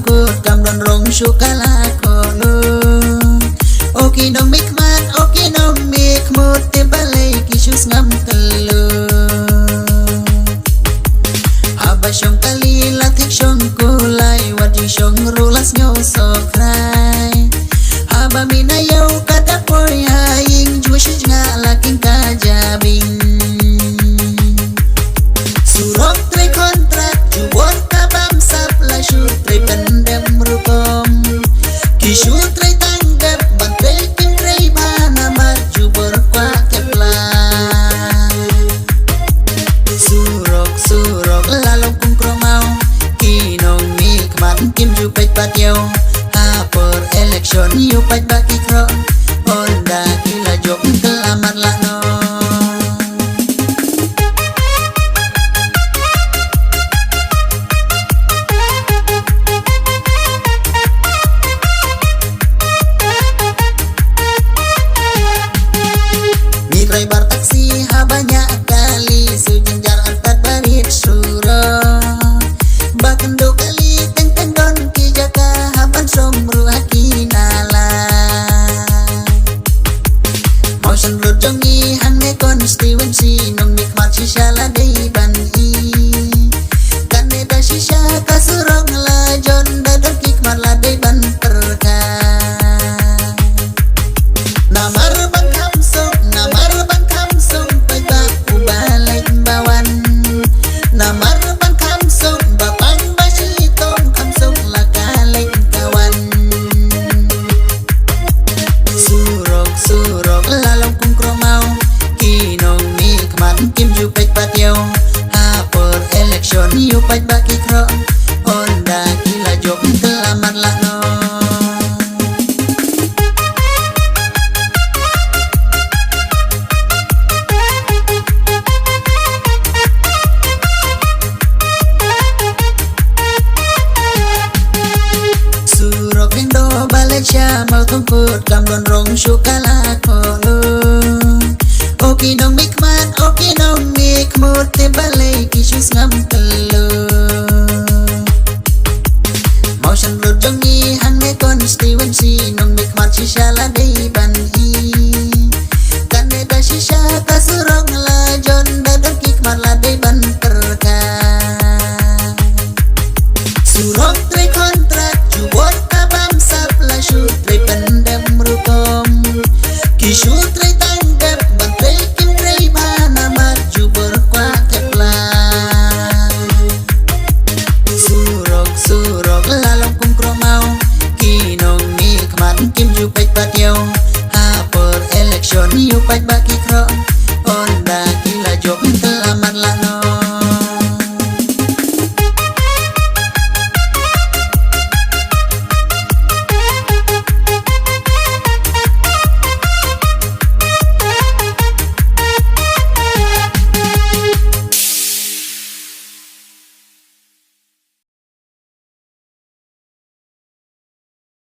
cô cầm đòn rong shu cá la cô lu ok nong mik man ok nong mik một tem balai ki shus ngam kalu aba shong kali la thik shong kulai wat you shong rulas ngau so krai aba mina yau kata poi haing jua shi nga la king ka jabing surok tre kontrak juwon ka bam sap la shu tre pendem rukom ki shu tre tanggap bang tre kin tre mana maju berkwa kepla surok lalong kung kromau kinong mi kmat kim ju pet patio ha per election yu pet baki kro onda kila jok kelamat la no driver taksi ha banyak kali sejenjar angkat barit surok bahkan 2 kali teng don ki jaka haban somru hakinala motion road jongi hange constituency nong nikmat shisha la dei ban i kaneda shisha ka surok la jon dadon kikmat la dei ban perka namar bang kamsok namar namar bang kamsong bapang basitong kamsong lakaleng kawan surok lalong kung kromau kinong mi kmat kim ju pet patio ha per election yu pet baki kro onda kila jok kelamat la no Malaysia mawthung food cầm đòn rong shu cá la cô lu ok nong mik man ok nong mik một tem balai ki shus ngam kalu